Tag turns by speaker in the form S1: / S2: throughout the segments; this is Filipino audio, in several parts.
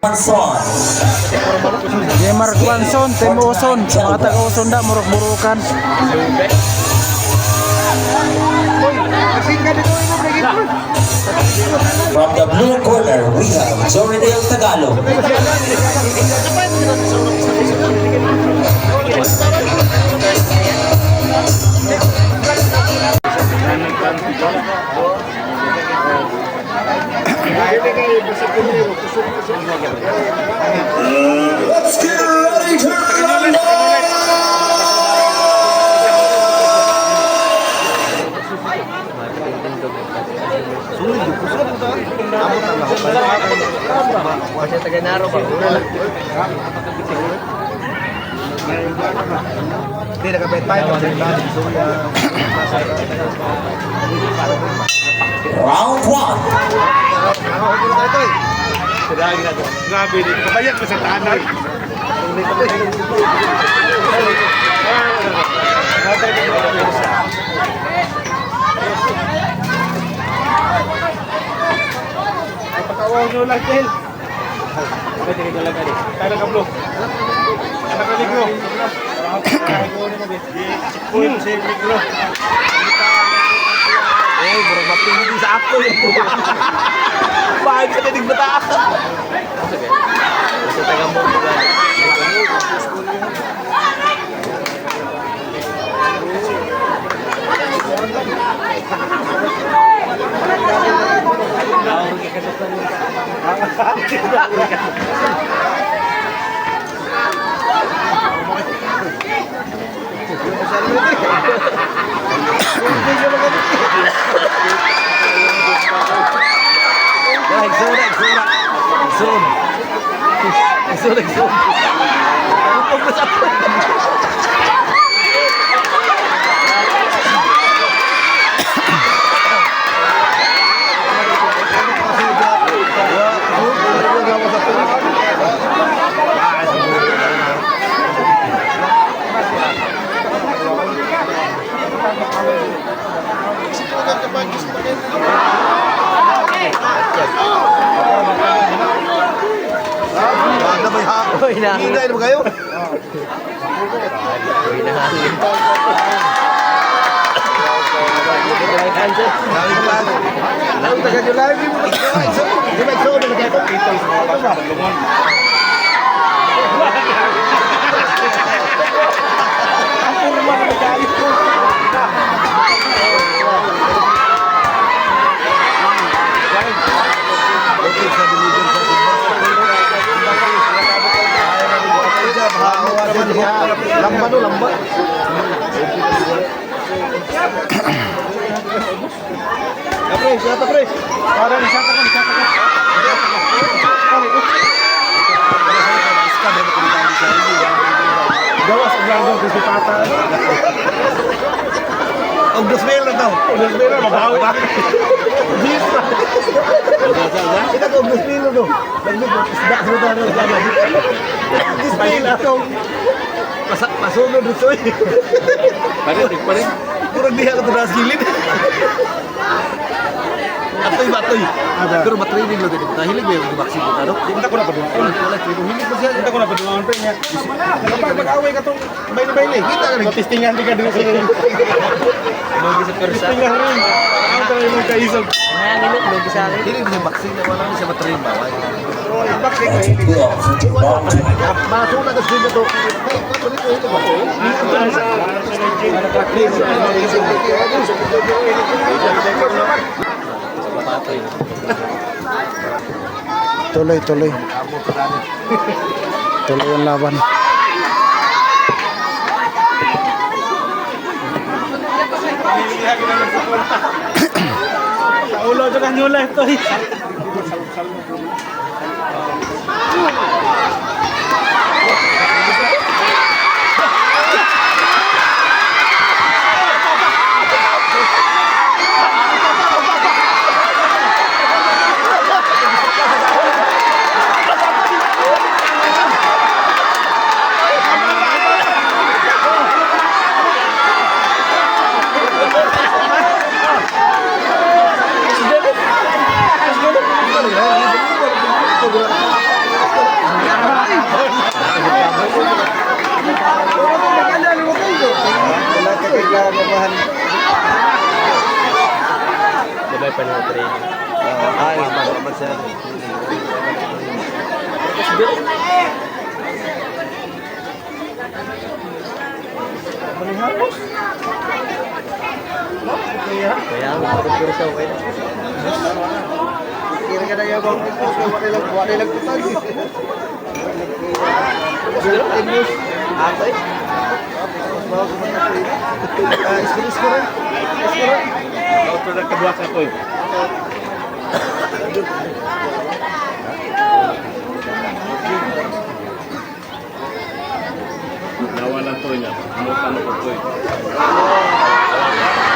S1: Quanson.
S2: Jemar Quanson, Tim Oson, mga taga-Oson da, muruk-murukan.
S1: From the blue corner, we have Joridel Tagalog. Let's get ready to rumble! Round one.
S3: Grabe din. Kabayat pa sa tanan. Ay, pagkawag nyo lang, Kel. Kaya ka, bro. Kaya ka, Ligro. Sikpuin si Ligro.
S2: Eh, bro, mapindi sa ako yun. Bakit ka tinig bata? Kasi taga mo ba?
S3: Hinay na ba kayo? Lamba no, lamba. Pre, siapa pre? Parang siapa kan? Gawas ang langgaw kasi pata. Ang Gosmela daw. Gosmela, mabawi. Bis pa. Kita ko Gosmela daw. Isda sa daw ng gana. Gosmela daw. Masunod dito eh. Parin. Kurang diha ka ito gilid. Atoy. Pero matraining lang din. Nahilig ba yung vaccine ko? Ano? Hindi ko na pa doon. Wala, hilig ba siya? Hindi ko na pa doon. Kapag mag-away ka itong bayle-bayle, kita ka rin. Testingan din ka doon sa rin. Testingan rin. Ano talaga yung kaisog?
S2: Nanginig sa akin.
S3: Hilig din yung vaccine na wala siya matrain ba?
S1: Pick off to round two.
S3: Masuna ka sila to.
S2: Tuloy. Tuloy ang laban.
S3: Sa ulo ito kanyula ito eh.
S4: pa ng training.
S3: Ay, mababad siya. Manihapos.
S4: Kaya ang pagkakiro siya, okay na.
S3: Kira ka na yung bang ito. Wala lang tutag. Atay. Bawa ko man na training. Iskura.
S4: Ito na kadwa sa ko eh. Nawalan to niya. Ano ko to eh.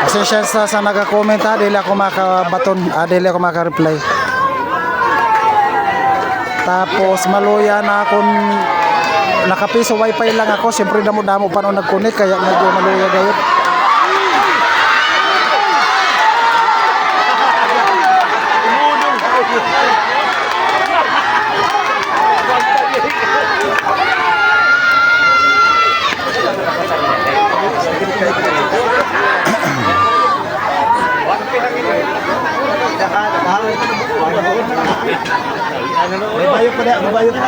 S2: Pasensya sa nag-comment ha, dili ako makabaton, dili ako maka-reply. Tapos maluya na akong nakapiso wifi lang ako, siyempre damo-damo pa nung nag-connect kaya medyo maluya gayot.
S3: May bayok pa na, may bayok pa.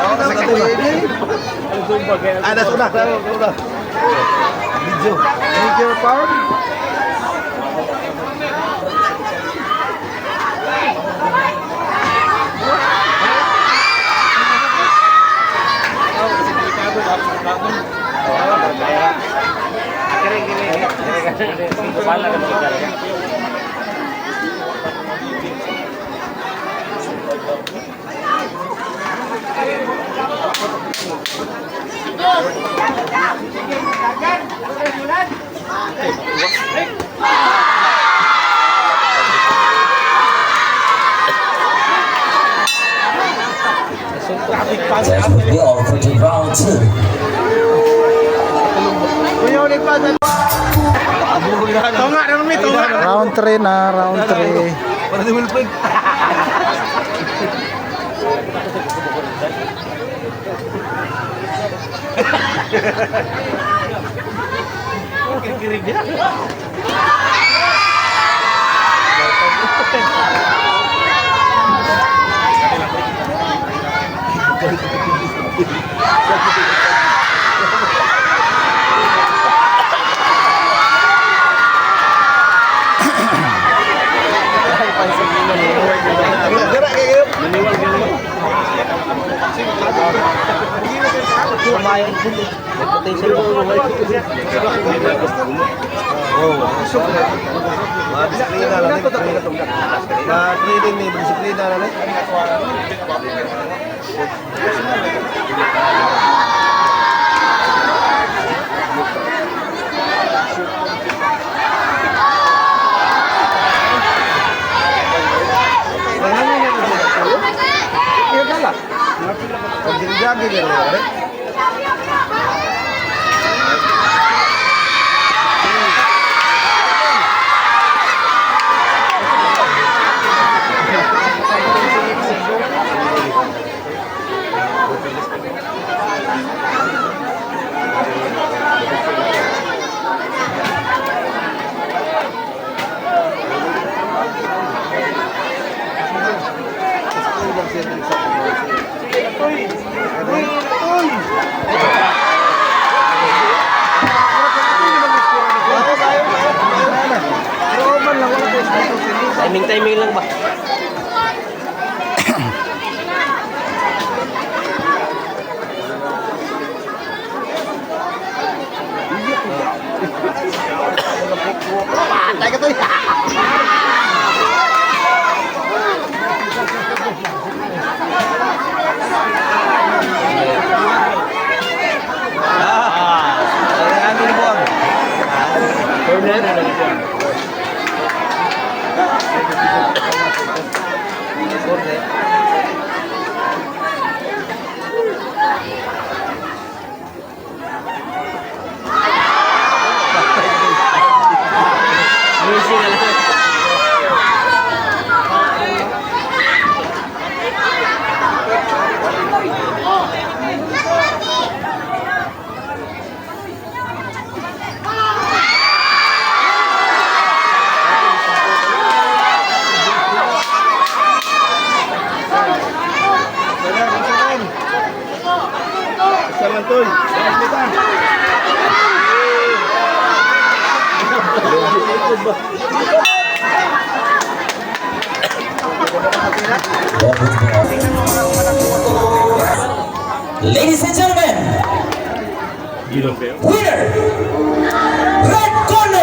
S3: Ada sudah. Video power.
S1: That would be all for the round 2.
S2: Round 3 na, round 3.
S3: Para di mulpig. Kikirig dia. Trading ni disiplina na rin. Pag-jagi niya rin.
S4: Timing lang ba?
S3: Patay ka to. lang to. Nakaslitan.
S1: Ladies and gentlemen,
S4: Ginopeo.
S1: winner, red corner,